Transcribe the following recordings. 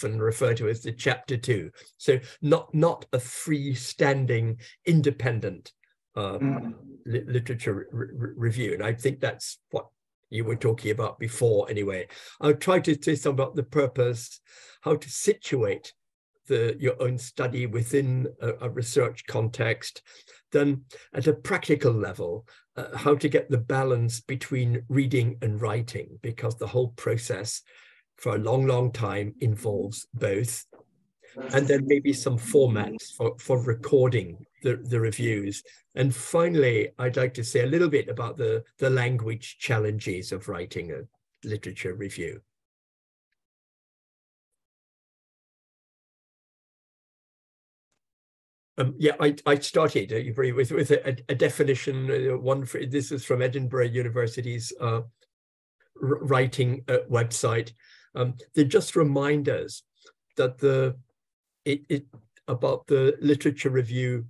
often refer to as the chapter 2. So not a freestanding, independent literature review. And I think that's what you were talking about before anyway. I'll try to say something about the purpose, how to situate your own study within a research context, then at a practical level, how to get the balance between reading and writing, because the whole process for a long time involves both. And then maybe some formats for recording the reviews. And finally, I'd like to say a little bit about the language challenges of writing a literature review. Yeah, I started with a definition. This is from Edinburgh University's writing website. They just remind us that about the literature review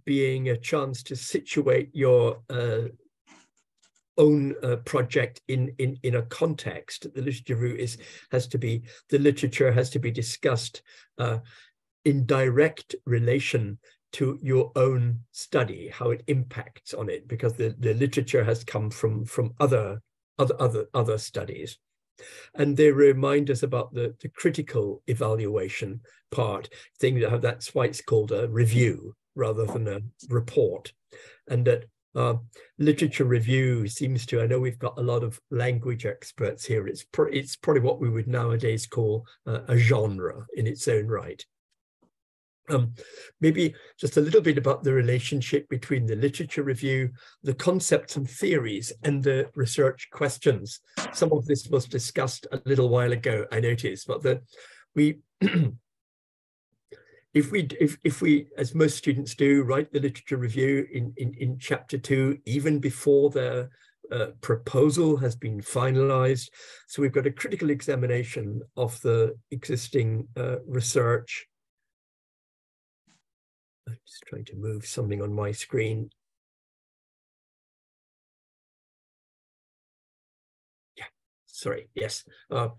being a chance to situate your own project in a context. The literature review the literature has to be discussed in direct relation to your own study, how it impacts on it, because the literature has come from other studies. And they remind us about the critical evaluation part, that's why it's called a review rather than a report. And that literature review seems to, I know we've got a lot of language experts here, it's probably what we would nowadays call a genre in its own right. Maybe just a little bit about the relationship between the literature review, the concepts and theories, and the research questions. Some of this was discussed a little while ago, I noticed, but if we, as most students do, write the literature review in chapter 2, even before the proposal has been finalized. So we've got a critical examination of the existing research. I'm just trying to move something on my screen. Yeah, sorry, yes. The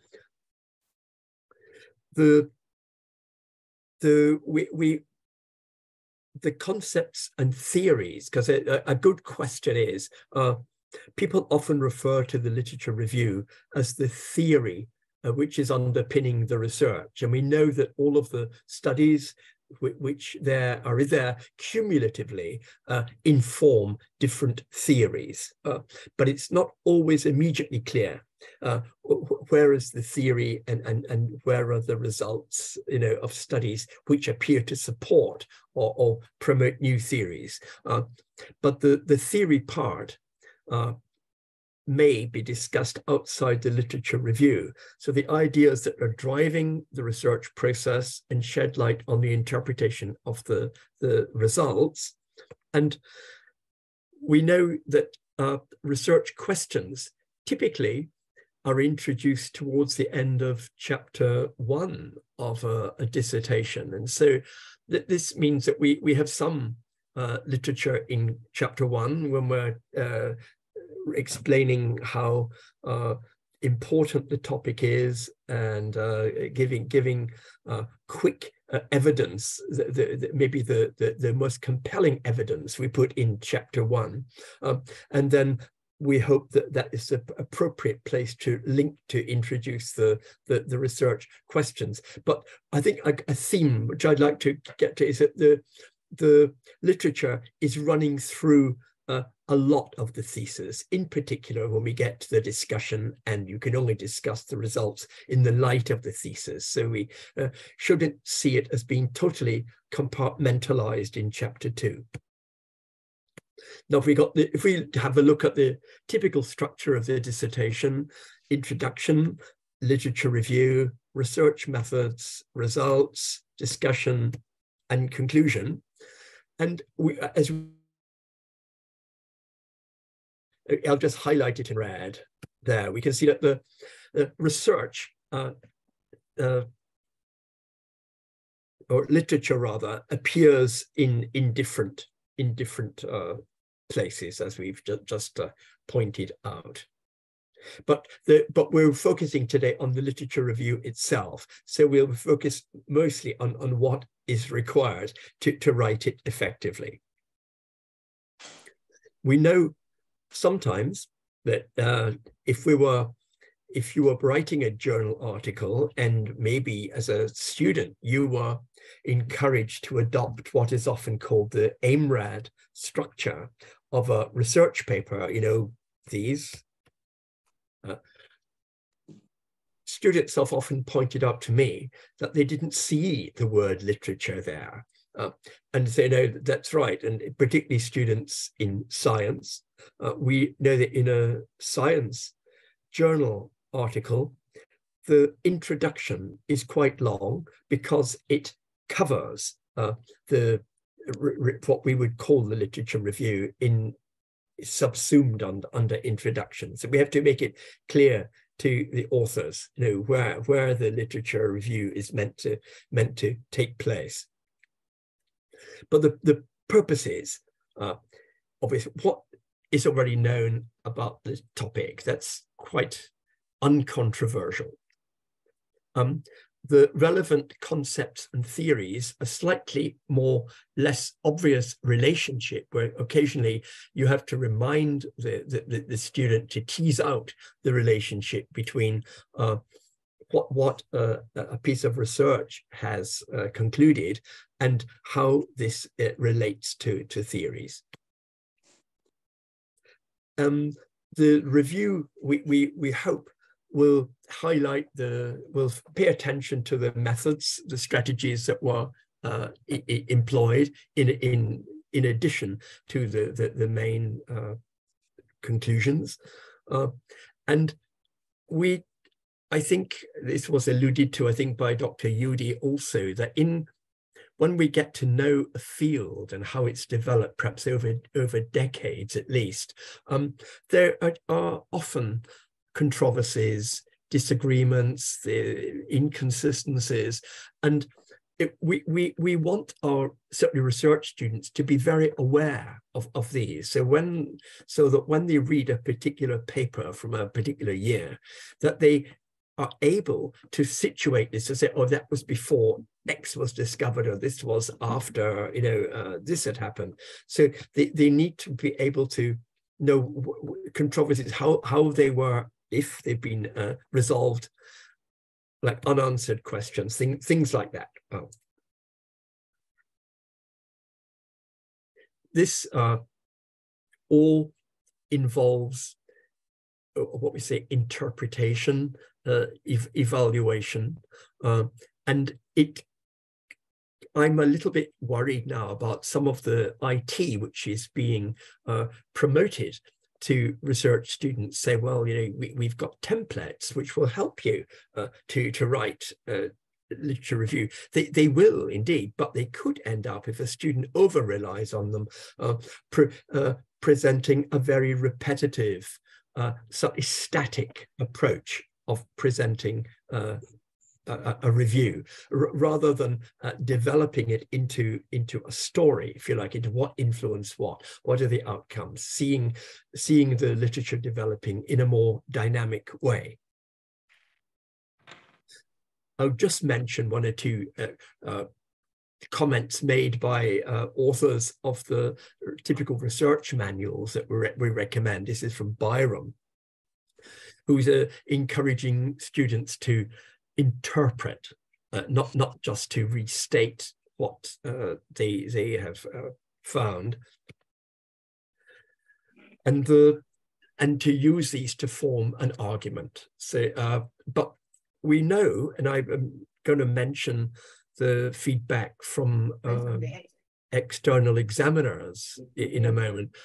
concepts and theories, because a good question is, people often refer to the literature review as the theory which is underpinning the research. And we know that all of the studies which there are there cumulatively inform different theories, but it's not always immediately clear where is the theory and where are the results, of studies which appear to support or promote new theories. But the theory part may be discussed outside the literature review. So the ideas that are driving the research process and shed light on the interpretation of the results. And we know that research questions typically are introduced towards the end of chapter 1 of a dissertation. And so this means that we have some literature in chapter 1 when we're explaining how important the topic is and giving quick evidence, maybe the most compelling evidence we put in chapter 1, and then we hope that is the appropriate place to link to introduce the research questions. But I think a theme which I'd like to get to is that the literature is running through a lot of the thesis, in particular when we get to the discussion, and you can only discuss the results in the light of the thesis. So we shouldn't see it as being totally compartmentalized in chapter 2. Now, if we have a look at the typical structure of the dissertation: introduction, literature review, research methods, results, discussion, and conclusion. And I'll just highlight it in red there. We can see that the research or literature rather appears in different places, as we've just pointed out. But we're focusing today on the literature review itself. So we'll focus mostly on what is required to write it effectively. We know sometimes that if you were writing a journal article, and maybe as a student you were encouraged to adopt what is often called the IRead structure of a research paper, you know, these students have often pointed out to me that they didn't see the word literature there. And say, no, that's right. And particularly students in science, we know that in a science journal article, the introduction is quite long because it covers what we would call the literature review in subsumed under introduction. So we have to make it clear to the authors, you know, where the literature review is meant to take place. But the purpose is obviously what is already known about the topic. That's quite uncontroversial. The relevant concepts and theories, a slightly less obvious relationship, where occasionally you have to remind the student to tease out the relationship between what a piece of research has concluded and how this relates to theories. The review, we hope, will highlight will pay attention to the methods, the strategies that were employed in addition to the main conclusions. And I think this was alluded to, I think, by Dr. Yudi also, that when we get to know a field and how it's developed, perhaps over decades at least, there are often controversies, disagreements, the inconsistencies, and we want our certainly research students to be very aware of these. So that when they read a particular paper from a particular year, that they are able to situate this to say, oh, that was before X was discovered, or this was after, you know, this had happened. So they need to be able to know controversies, how they were, if they've been resolved, like unanswered questions, things like that. This all involves what we say interpretation, evaluation, and I'm a little bit worried now about some of the IT which is being promoted to research students. Say, well, you know, we've got templates which will help you to write literature review. They will indeed, but they could end up, if a student over relies on them, presenting a very repetitive, slightly static approach of presenting a review, rather than developing it into a story, if you like, into what influenced what are the outcomes, seeing the literature developing in a more dynamic way. I'll just mention one or two comments made by authors of the typical research manuals that we recommend. This is from Byram, who's encouraging students to interpret, not just to restate what they have found, and to use these to form an argument. So, but we know, and I'm going to mention the feedback from external examiners in a moment.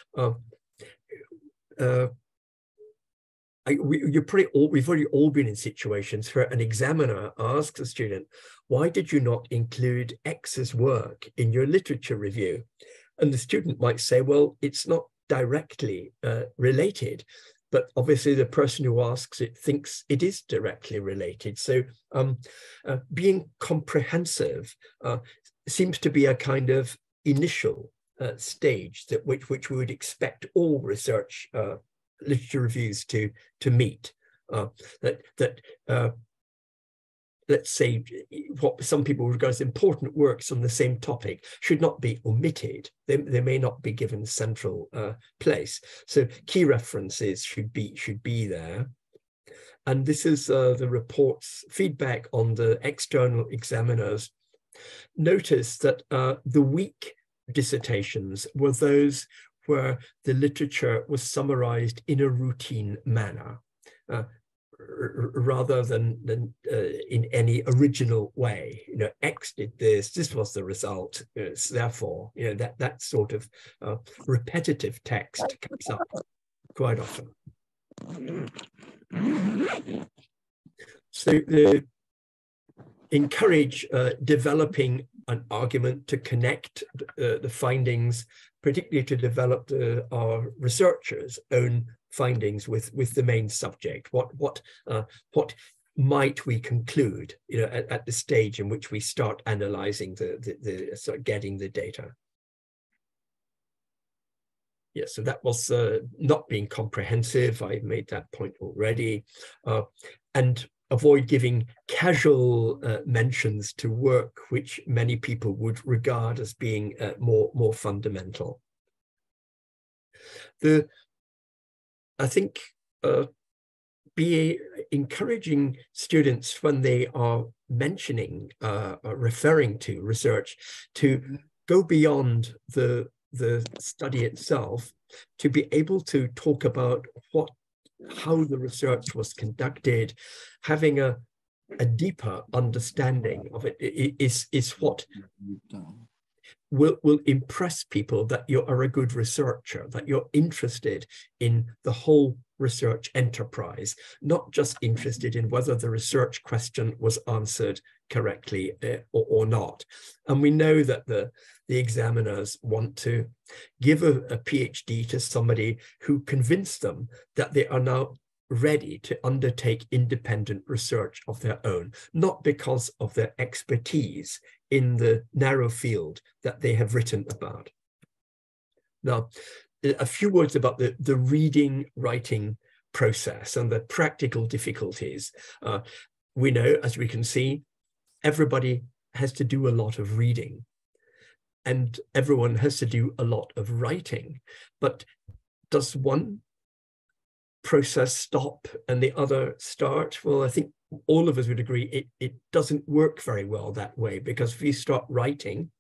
We've already all been in situations where an examiner asks a student, why did you not include X's work in your literature review? And the student might say, well, it's not directly related, but obviously the person who asks it thinks it is directly related. So being comprehensive seems to be a kind of initial stage which we would expect all research literature reviews to meet. Let's say what some people regard as important works on the same topic should not be omitted. They may not be given central place. So key references should be there. And this is the report's feedback on the external examiners. Notice that the weak dissertations were those where the literature was summarized in a routine manner, rather than in any original way. You know, X did this, this was the result, it's therefore, you know, that sort of repetitive text comes up quite often. So they encourage developing an argument to connect the findings, particularly to develop our researchers' own findings with the main subject. What might we conclude, you know, at the stage in which we start analyzing start getting the data? Yes, so that was not being comprehensive. I made that point already, and avoid giving casual mentions to work which many people would regard as being more fundamental. I think be encouraging students when they are mentioning or referring to research to go beyond the study itself, to be able to talk about how the research was conducted. Having a deeper understanding of it is what will impress people, that you are a good researcher, that you're interested in the whole research enterprise, not just interested in whether the research question was answered correctly or not. And we know that the examiners want to give a PhD to somebody who convinced them that they are now ready to undertake independent research of their own, not because of their expertise in the narrow field that they have written about. Now, a few words about the reading, writing process and the practical difficulties. We know, as we can see, everybody has to do a lot of reading, and everyone has to do a lot of writing. But does one process stop and the other start? Well, I think all of us would agree it doesn't work very well that way, because if you start writing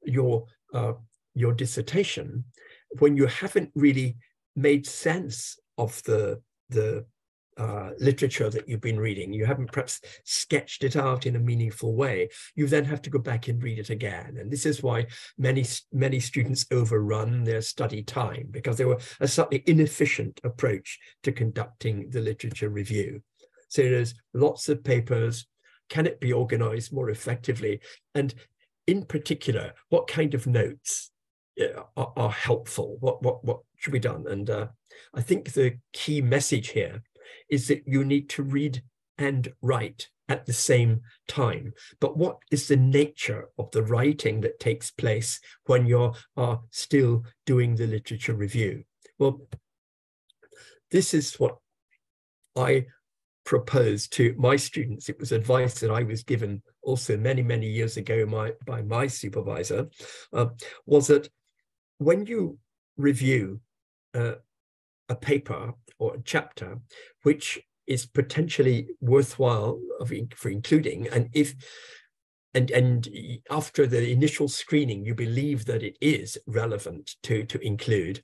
your dissertation, when you haven't really made sense of the literature that you've been reading, you haven't perhaps sketched it out in a meaningful way, you then have to go back and read it again. And this is why many students overrun their study time, because they were a slightly inefficient approach to conducting the literature review. So there's lots of papers. Can it be organized more effectively? And in particular, what kind of notes are helpful? What should be done? And I think the key message here is that you need to read and write at the same time. But what is the nature of the writing that takes place when you are still doing the literature review? Well, this is what I propose to my students. It was advice that I was given also many years ago by my supervisor, was that when you review a paper or a chapter which is potentially worthwhile for including, and after the initial screening you believe that it is relevant to include,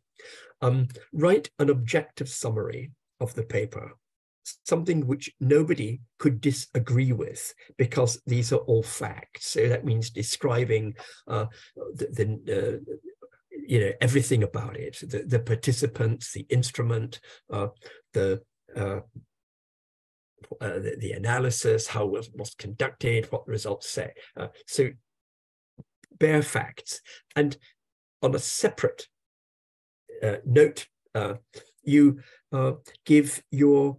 write an objective summary of the paper, something which nobody could disagree with, because these are all facts. So that means describing everything about it, the participants, the instrument, the analysis, how it was conducted, what the results say. So bare facts. And on a separate note, you give your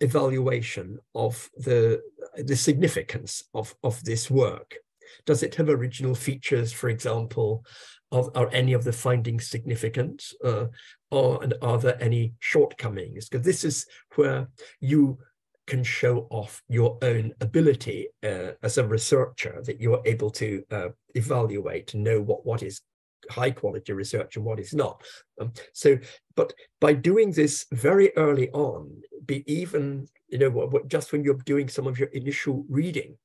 evaluation of the significance of this work. Does it have original features, for example? Are any of the findings significant? And are there any shortcomings? Because this is where you can show off your own ability as a researcher, that you're able to evaluate and know what is high quality research and what is not. But by doing this very early on, even just when you're doing some of your initial reading,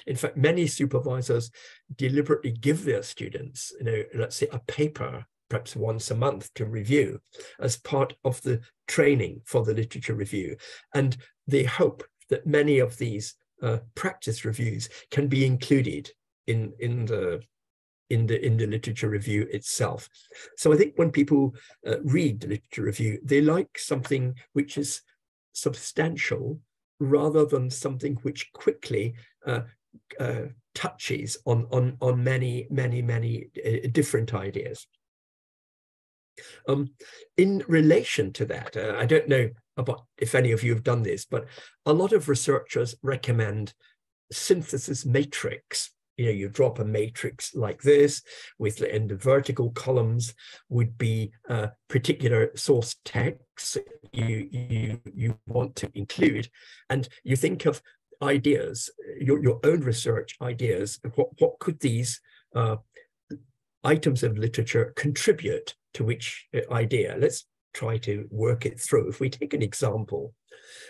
in fact, many supervisors deliberately give their students, let's say a paper, perhaps once a month, to review as part of the training for the literature review. And they hope that many of these practice reviews can be included in the literature review itself. So I think when people read the literature review, they like something which is substantial rather than something which quickly touches on many different ideas. In relation to that, I don't know about if any of you have done this, but a lot of researchers recommend synthesis matrix. You drop a matrix like this, and the vertical columns would be particular source texts you want to include, and you think of ideas, your own research ideas. What could these items of literature contribute to which idea? Let's try to work it through. If we take an example,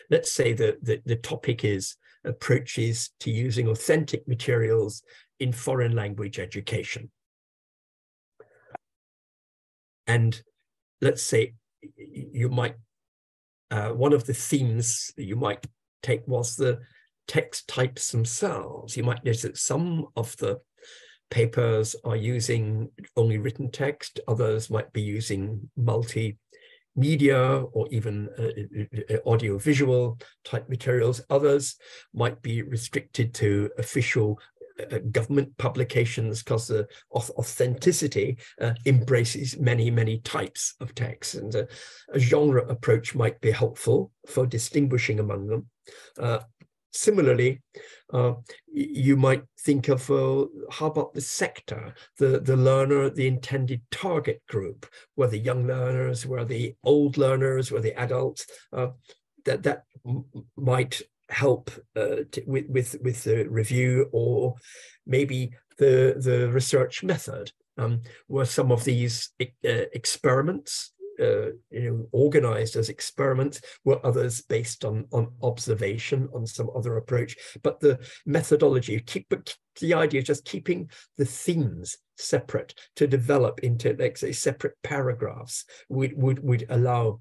let's say that the topic is approaches to using authentic materials in foreign language education. And let's say you might, one of the themes you might take was the text types themselves. You might notice that some of the papers are using only written text, others might be using multimedia or even audio-visual type materials. Others might be restricted to official government publications because the authenticity embraces many types of text, and a genre approach might be helpful for distinguishing among them. Similarly, you might think of how about the sector, the learner, the intended target group, were the young learners, were the old learners, were the adults, that might help with the review, or maybe the research method. Were some of these experiments organized as experiments? Were others based on observation, on some other approach? But the methodology, the idea is just keeping the themes separate to develop into, like, say, separate paragraphs would allow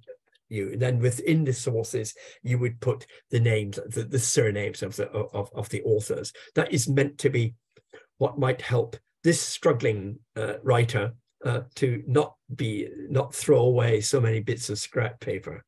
you. Then within the sources, you would put the names, the surnames of the authors. That is meant to be what might help this struggling writer to not throw away so many bits of scrap paper.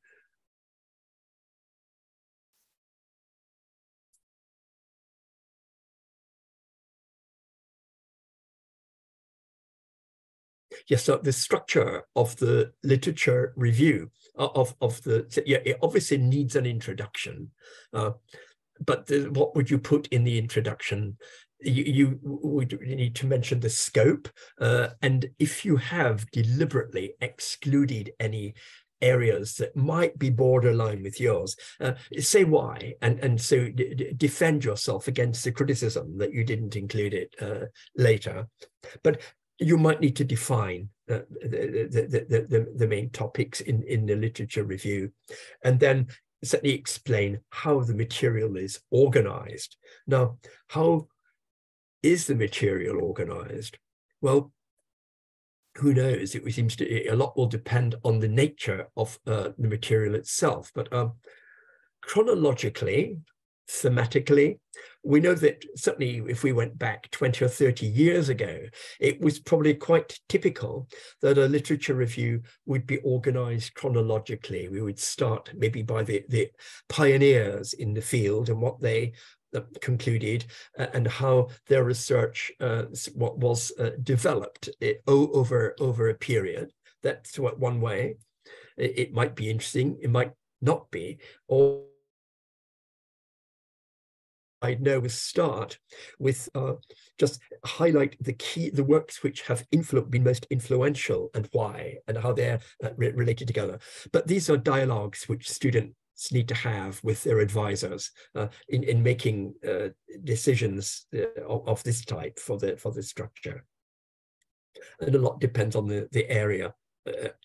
Yes, so the structure of the literature review it obviously needs an introduction, but what would you put in the introduction? You would need to mention the scope, and if you have deliberately excluded any areas that might be borderline with yours, say why, and so defend yourself against the criticism that you didn't include it later. But you might need to define the main topics in the literature review, and then certainly explain how the material is organized. Now, how is the material organized? Well, who knows? It seems a lot will depend on the nature of the material itself. But chronologically, thematically, we know that certainly if we went back 20 or 30 years ago, it was probably quite typical that a literature review would be organized chronologically. We would start maybe by the pioneers in the field and what they concluded, and how their research was developed over a period. That's one way. It might be interesting, it might not be, or now will start with just highlight the works which have been most influential and why, and how they're related together. But these are dialogues which students need to have with their advisors in making decisions of this type for the structure. And a lot depends on the area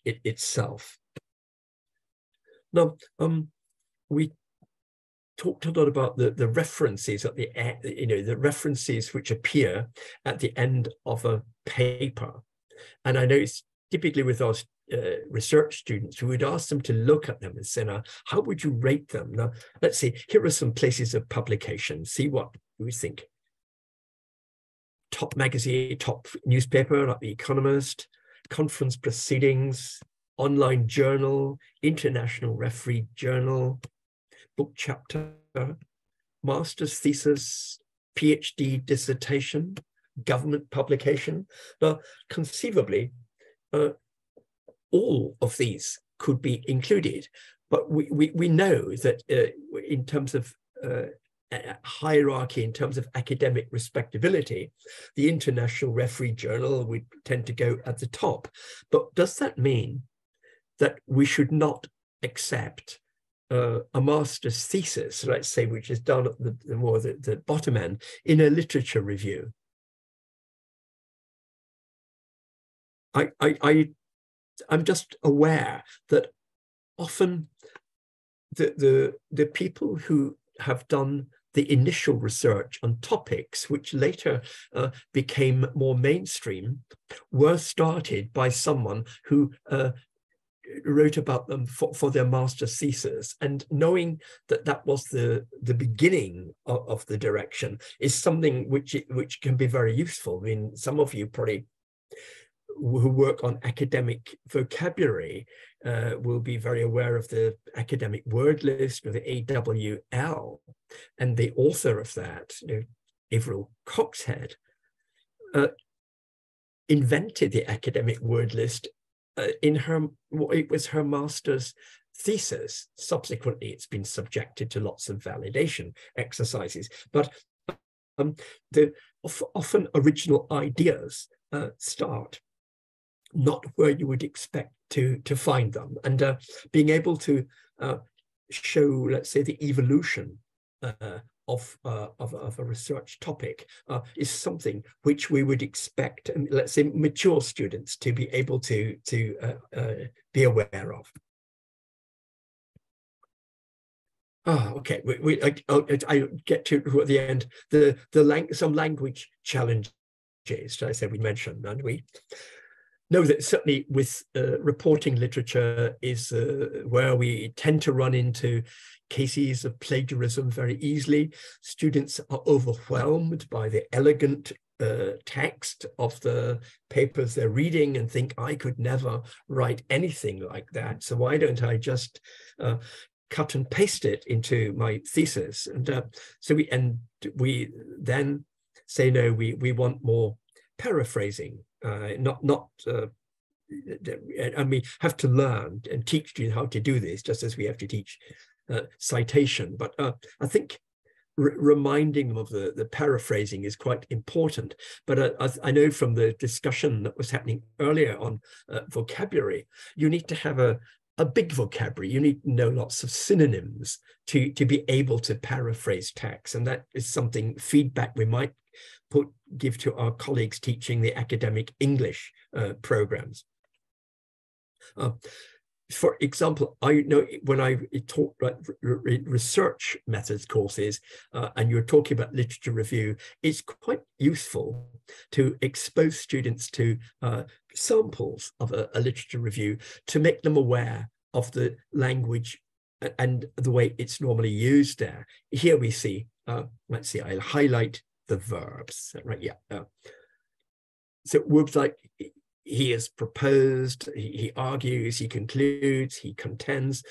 itself. Now, we talked a lot about the references at the references which appear at the end of a paper. And I know it's typically with our research students, who would ask them to look at them and say, now, how would you rate them? Now, let's see, here are some places of publication. See what you think. Top magazine, top newspaper like The Economist, conference proceedings, online journal, international referee journal, book chapter, master's thesis, PhD dissertation, government publication. Now, conceivably, all of these could be included, but we know that in terms of hierarchy, in terms of academic respectability, the International Referee Journal would tend to go at the top. But does that mean that we should not accept a master's thesis, let's say, which is done at the bottom end in a literature review? I'm just aware that often the people who have done the initial research on topics which later became more mainstream were started by someone who wrote about them for their master's thesis, and knowing that that was the beginning of the direction is something which can be very useful. I mean, some of you probably who work on academic vocabulary will be very aware of the academic word list, or the AWL, and the author of that, Avril Coxhead, invented the academic word list it was her master's thesis. Subsequently, it's been subjected to lots of validation exercises, but often original ideas start not where you would expect to find them, and being able to show, let's say, the evolution of a research topic is something which we would expect, let's say, mature students to be able to be aware of. Okay. I get to at the end some language challenges. I said we mentioned, and we know that certainly with reporting literature is where we tend to run into cases of plagiarism very easily. Students are overwhelmed by the elegant text of the papers they're reading and think, I could never write anything like that, so why don't I just cut and paste it into my thesis? And so we then say, no, we want more paraphrasing, and we have to learn and teach students how to do this, just as we have to teach citation. But I think reminding them of the paraphrasing is quite important. But I know from the discussion that was happening earlier on vocabulary, you need to have a big vocabulary. You need to know lots of synonyms to be able to paraphrase text. And that is something, feedback we might give to our colleagues teaching the academic English programs. For example, I know when I taught research methods courses, and you're talking about literature review, it's quite useful to expose students to samples of a literature review to make them aware of the language and the way it's normally used there. Here we see, let's see, I'll highlight the verbs, right? Yeah. So words like he has proposed, he argues, he concludes, he contends,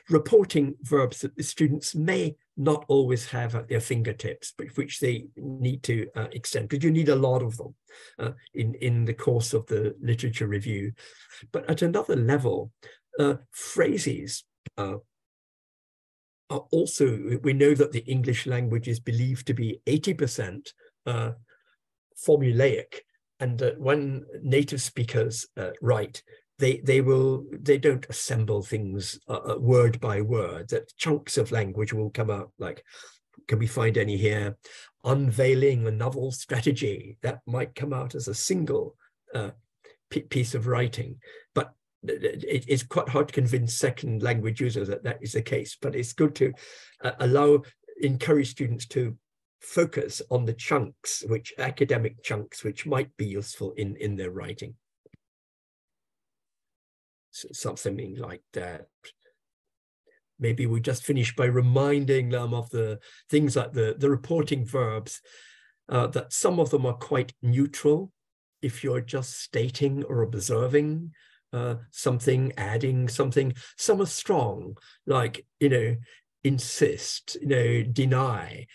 reporting verbs that the students may not always have at their fingertips, but which they need to extend, because you need a lot of them in the course of the literature review. But at another level, phrases also, we know that the English language is believed to be 80% formulaic, and that when native speakers write, they don't assemble things word by word. That chunks of language will come out, like, can we find any here? Unveiling a novel strategy, that might come out as a single piece of writing, but it's quite hard to convince second language users that that is the case. But it's good to encourage students to focus on the chunks, academic chunks, which might be useful in their writing. So something like that. Maybe we just finish by reminding them of the things like the reporting verbs, that some of them are quite neutral. If you're just stating or observing something, adding something, some are strong, like, insist, deny.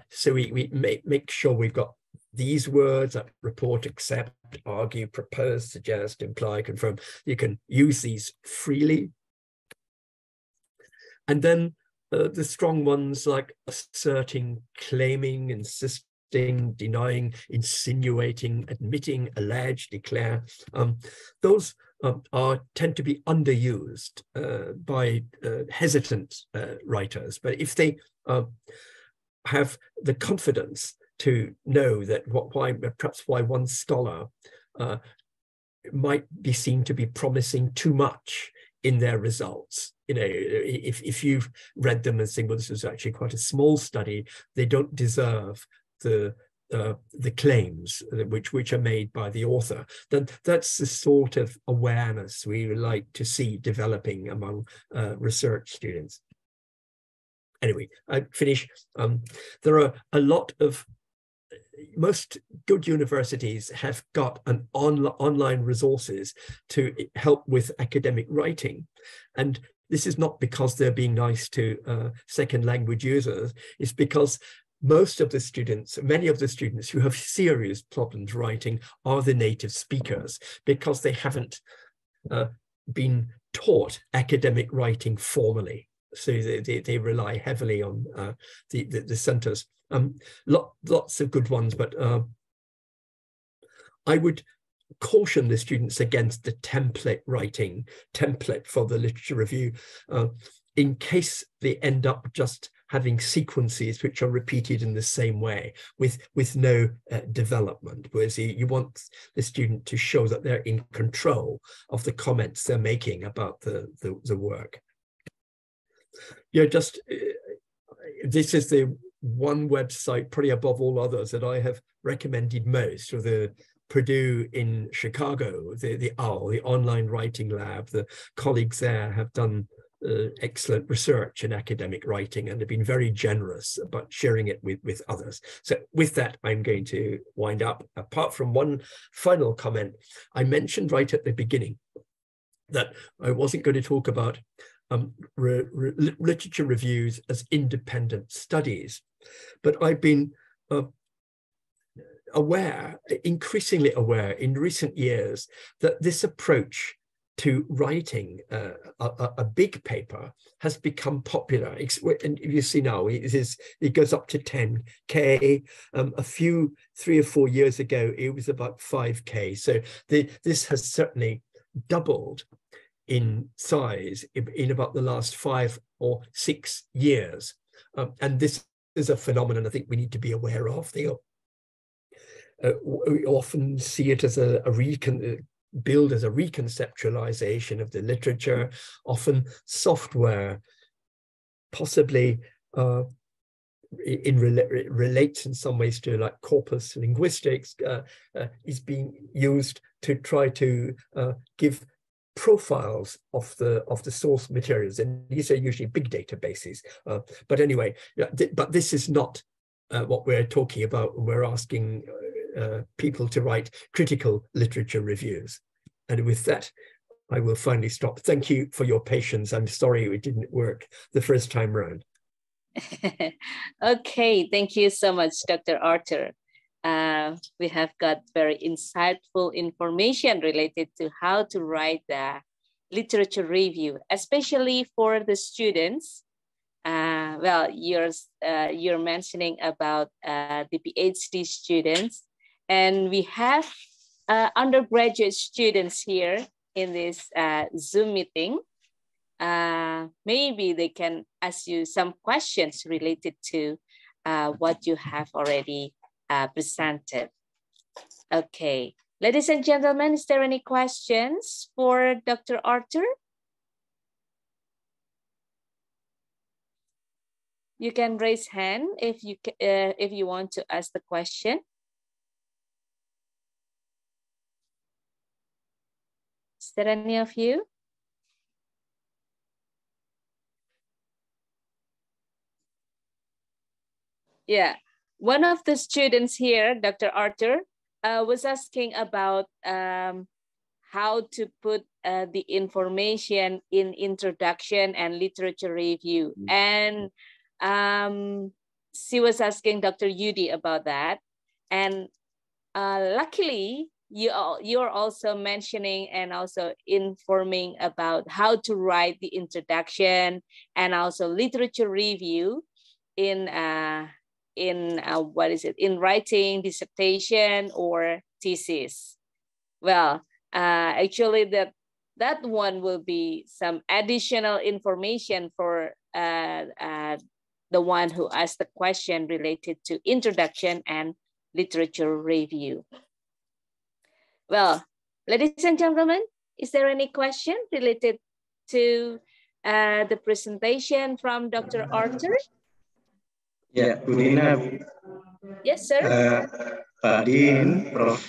So we make sure we've got these words like report, accept, argue, propose, suggest, imply, confirm. You can use these freely. And then the strong ones like asserting, claiming, insisting, denying, insinuating, admitting, allege, declare. Those tend to be underused by hesitant writers. But if they have the confidence to know that perhaps why one scholar might be seen to be promising too much in their results. If you've read them and think, well, this is actually quite a small study, they don't deserve the claims which are made by the author, then that's the sort of awareness we would like to see developing among research students. Anyway, I finish. There are a lot of, most good universities have got an online resources to help with academic writing. And this is not because they're being nice to second language users, it's because most of the students, many of the students who have serious problems writing are the native speakers, because they haven't been taught academic writing formally. So they rely heavily on the centers. Lots of good ones, but I would caution the students against the template for the literature review, in case they end up just having sequences which are repeated in the same way with no development. Whereas you want the student to show that they're in control of the comments they're making about the work. This is the one website, probably above all others, that I have recommended most, or the Purdue in Chicago, the OWL, the Online Writing Lab. The colleagues there have done excellent research in academic writing and have been very generous about sharing it with others. So with that, I'm going to wind up. Apart from one final comment, I mentioned right at the beginning that I wasn't going to talk about literature reviews as independent studies, but I've been increasingly aware in recent years that this approach to writing a big paper has become popular. And you see now, it goes up to 10K. 3 or 4 years ago, it was about 5K. So this has certainly doubled in size in about the last 5 or 6 years. And this is a phenomenon I think we need to be aware of. We often see it as billed as a reconceptualization of the literature, often software, possibly relates in some ways to like corpus linguistics, is being used to try to give profiles of the source materials, and these are usually big databases. But anyway, but this is not what we're talking about when we're asking people to write critical literature reviews. And with that, I will finally stop. Thank you for your patience. I'm sorry it didn't work the first time around. Okay, thank you so much, Dr. Arthur. We have got very insightful information related to how to write the literature review, especially for the students well, you're mentioning about the PhD students, and we have undergraduate students here in this Zoom meeting. Maybe they can ask you some questions related to what you have already presented. Okay, ladies and gentlemen, is there any questions for Dr. Arthur? You can raise hand if you want to ask the question. Is there any of you? Yeah, one of the students here, Dr. Arthur, was asking about how to put the information in introduction and literature review. And she was asking Dr. Yudi about that. And luckily, you're also mentioning and also informing about how to write the introduction and also literature review in what is it, in writing dissertation or thesis. Well, actually that one will be some additional information for the one who asked the question related to introduction and literature review. Well, ladies and gentlemen, is there any question related to the presentation from Dr. Arthur? Yeah, Bu Nina. Yes, sir. Pak Din, Prof.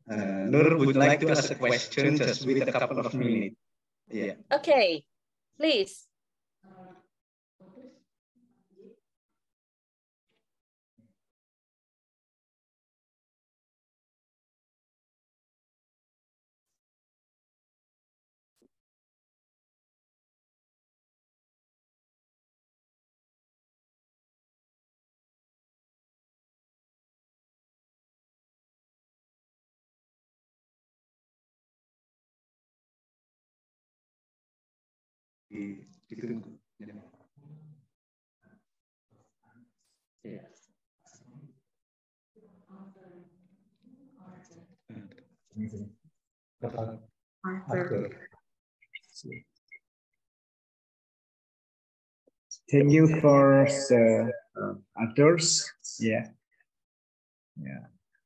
Nur would like to ask a question just with a couple of minutes. Yeah. Okay, please. Ditunggu. Thank you for the others. Yeah.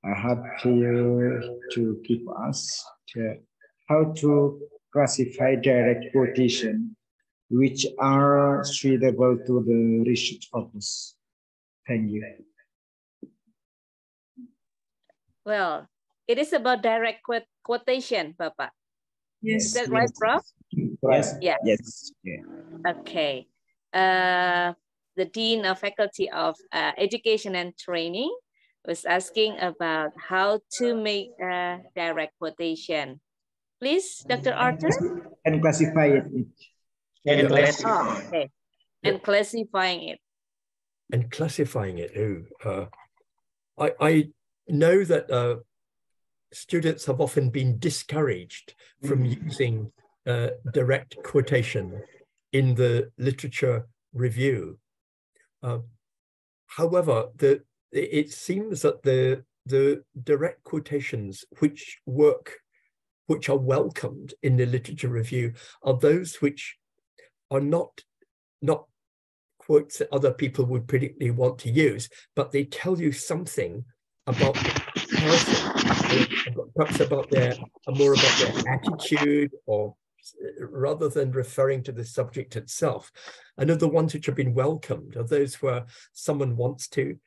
I have to give us how to classify direct quotation which are suitable to the research purpose. Thank you. Well, it is about direct quotation, Papa. Yes. Is that right, Prof? Yes. Yeah. Yes. Yeah. Okay. The Dean of Faculty of Education and Training was asking about how to make a direct quotation. Please, Dr. Arthur. And classify it. And Oh, okay. And classifying it. And classifying it. I know that students have often been discouraged from using direct quotation in the literature review. However, it seems that the direct quotations which are welcomed in the literature review are those which are not quotes that other people would particularly want to use, but they tell you something about the person, perhaps more about their attitude, or rather than referring to the subject itself. I know the ones which have been welcomed are those where someone wants to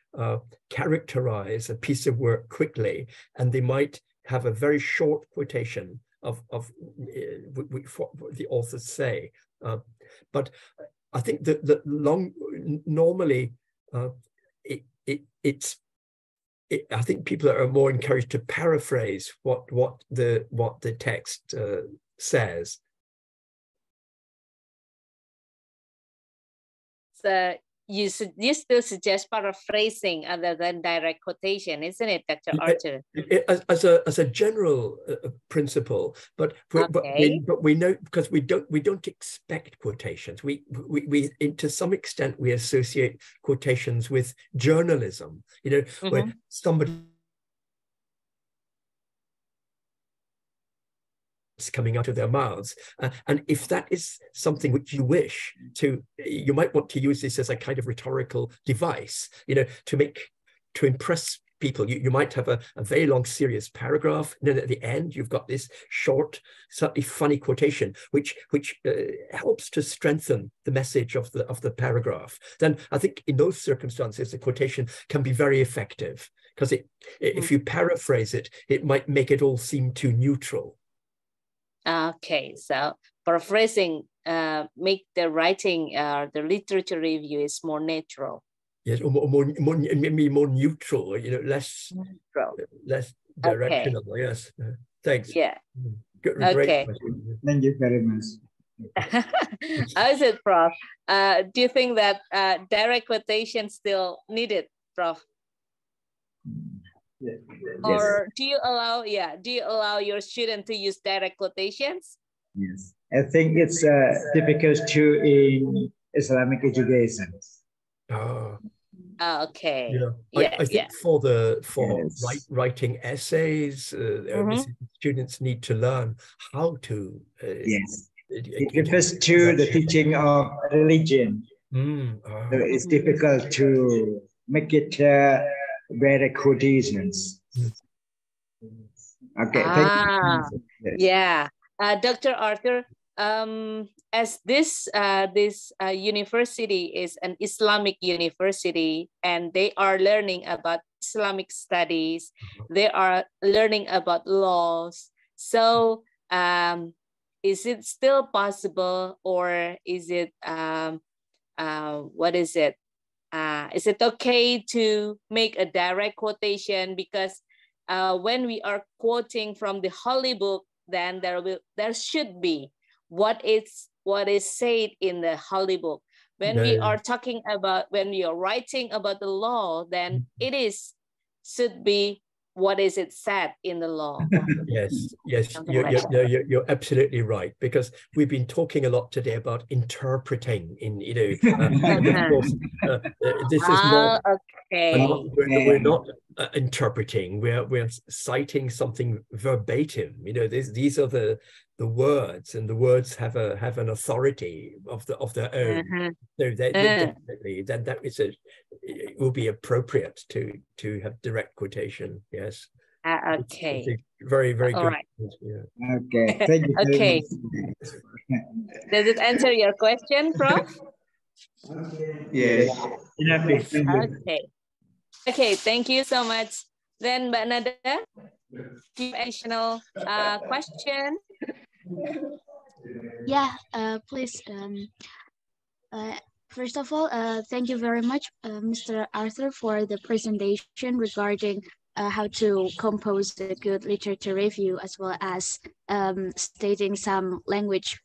characterize a piece of work quickly, and they might have a very short quotation of what the authors say. But I think that normally I think people are more encouraged to paraphrase what the text says. So you still suggest paraphrasing other than direct quotation, isn't it, Dr. Arthur? As a general principle, but we know, because we don't expect quotations. We to some extent we associate quotations with journalism. You know, where somebody coming out of their mouths, and if that is something which you wish to, you might want to use this as a kind of rhetorical device, you know, to impress people. You might have a very long serious paragraph, and then at the end you've got this short, slightly funny quotation which helps to strengthen the message of the paragraph. Then I think in those circumstances the quotation can be very effective, because if you paraphrase it, it might make it all seem too neutral. Okay, so paraphrasing make the writing, the literature review is more natural. Yes, or more neutral, you know, less directional. Okay. Yes, thanks. Yeah. Good, okay. Great. Thank you very much. How is it, Prof? Do you think that direct quotation still needed, Prof? Yes. Or do you allow your student to use direct quotations? Yes, I think it's difficult to in Islamic education. Oh. Okay. Yeah. I think for writing essays, students need to learn how to. Yes. It refers to the teaching of religion. So it's difficult to make it very quotations. Okay. Thank you. Yeah. Dr. Arthur, as this university is an Islamic university, and they are learning about Islamic studies, they are learning about laws. So is it still possible, or is it what is it? Is it okay to make a direct quotation? Because when we are quoting from the Holy Book, then there should be what is said in the Holy Book. When we are talking about, when we are writing about the law, then should be what is it said in the law. Yes, you're absolutely right, because we've been talking a lot today about interpreting in, you know, and of course this is not we're not interpreting, we're citing something verbatim. You know, these are the words, and the words have an authority of their own. So definitely that is it will be appropriate to have direct quotation. Yes. Okay. Very good. Right. Yeah. Okay. Thank you. Okay. Does it answer your question, Prof? Yes. Okay. Okay. Thank you so much. Then, Mbak Nada, do you have additional question? Yeah. Please. First of all, thank you very much, Mr. Arthur, for the presentation regarding how to compose a good literature review, as well as stating some language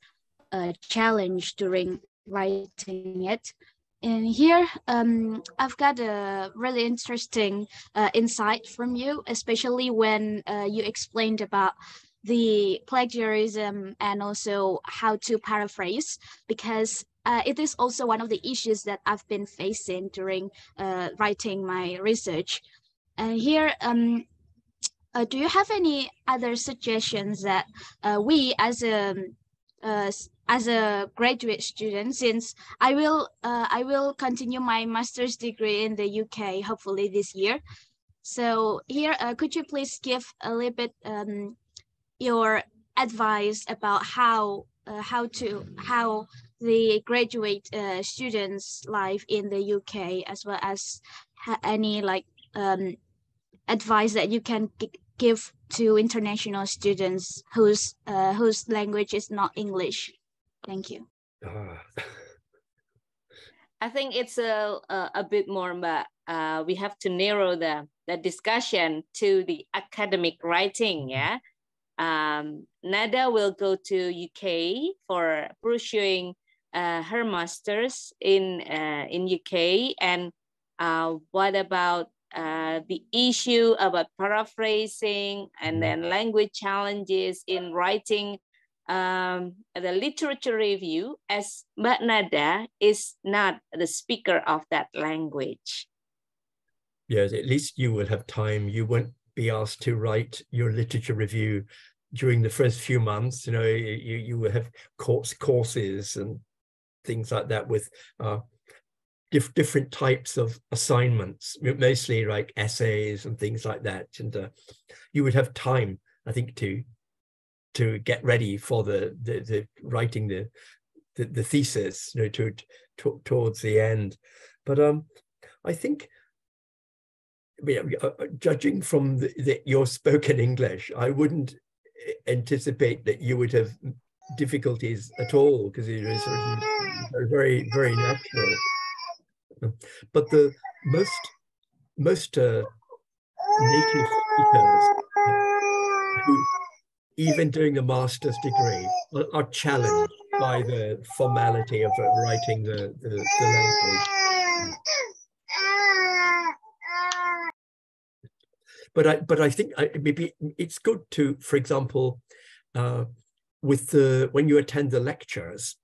challenge during writing it. And here, I've got a really interesting insight from you, especially when you explained about the plagiarism and also how to paraphrase, because it is also one of the issues that I've been facing during writing my research. And here, do you have any other suggestions that we as a graduate student, since I will continue my master's degree in the UK hopefully this year. So here, could you please give a little bit your advice about how the graduate students' life in the UK, as well as any like advice that you can give to international students whose language is not English. Thank you. I think it's a bit more, but we have to narrow the discussion to the academic writing. Yeah, Nada will go to UK for pursuing her master's in UK, and what about the issue about paraphrasing and then language challenges in writing the literature review, as Mbak Nada is not the speaker of that language. Yes, at least you will have time. You won't be asked to write your literature review during the first few months. You know, you will have courses and things like that with different types of assignments, mostly like essays and things like that. And you would have time, I think, to get ready for the writing the thesis, you know, towards the end. But I think, judging from your spoken English, I wouldn't anticipate that you would have difficulties at all, because it is very, very natural. But the most native speakers who, even during a master's degree, are challenged by the formality of writing the language. But I think maybe it's good to, for example, when you attend the lectures,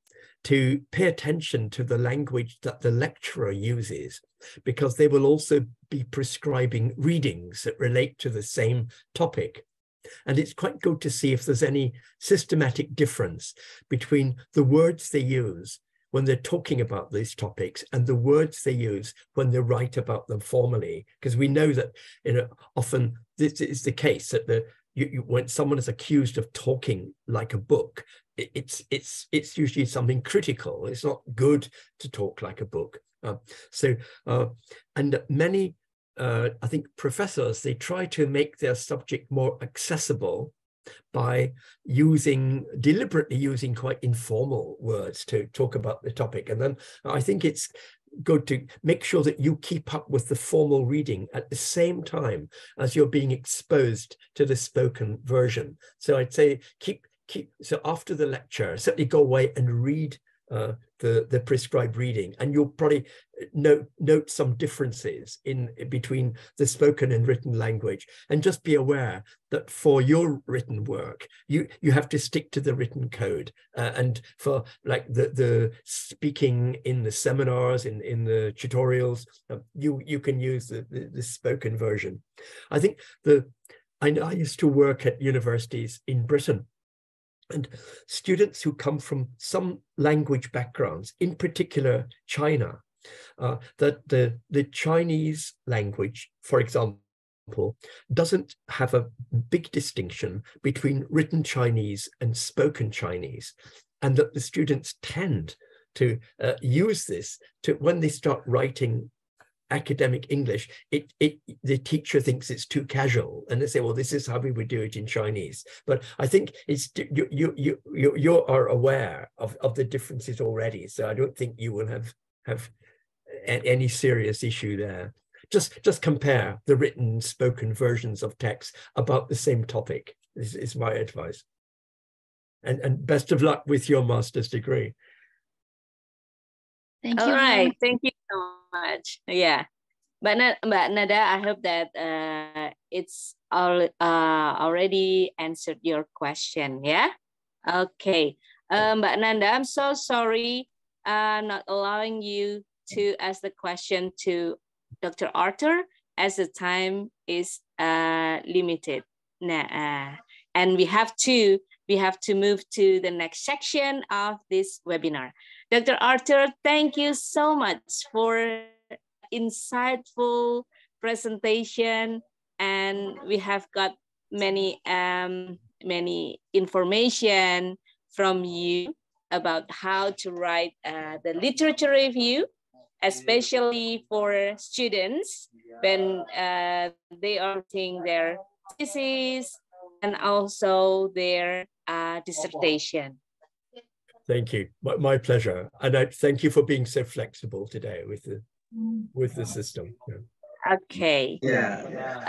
to pay attention to the language that the lecturer uses, because they will also be prescribing readings that relate to the same topic. And it's quite good to see if there's any systematic difference between the words they use when they're talking about these topics and the words they use when they write about them formally. Because we know that, you know, often this is the case, that when someone is accused of talking like a book, it's usually something critical. It's not good to talk like a book. And many, I think, professors, they try to make their subject more accessible by deliberately using quite informal words to talk about the topic. And then I think it's good to make sure that you keep up with the formal reading at the same time as you're being exposed to the spoken version. So I'd say so after the lecture, certainly go away and read the prescribed reading, and you'll probably note some differences in between the spoken and written language. And just be aware that for your written work, you have to stick to the written code. And for like the speaking in the seminars, in the tutorials, you can use the spoken version. I think I used to work at universities in Britain, and students who come from some language backgrounds, in particular China, that the Chinese language, for example, doesn't have a big distinction between written Chinese and spoken Chinese, and that the students tend to use this when they start writing academic English, the teacher thinks it's too casual, and they say, well, this is how we would do it in Chinese. But I think it's you are aware of the differences already, so I don't think you will have any serious issue there. Just compare the written and spoken versions of text about the same topic is my advice. And best of luck with your master's degree. Thank you. All right, thank you so much. Yeah, but Mbak Nada, I hope that it's already answered your question. Yeah. Okay, Mbak Nada, I'm so sorry not allowing you to ask the question to Dr. Arthur, as the time is limited. And we have to move to the next section of this webinar. Dr. Arthur, thank you so much for insightful presentation, and we have got many information from you about how to write the literature review, especially for students when they are writing their thesis and also their dissertation. Thank you. My pleasure. And I thank you for being so flexible today with the system. Okay. Yeah.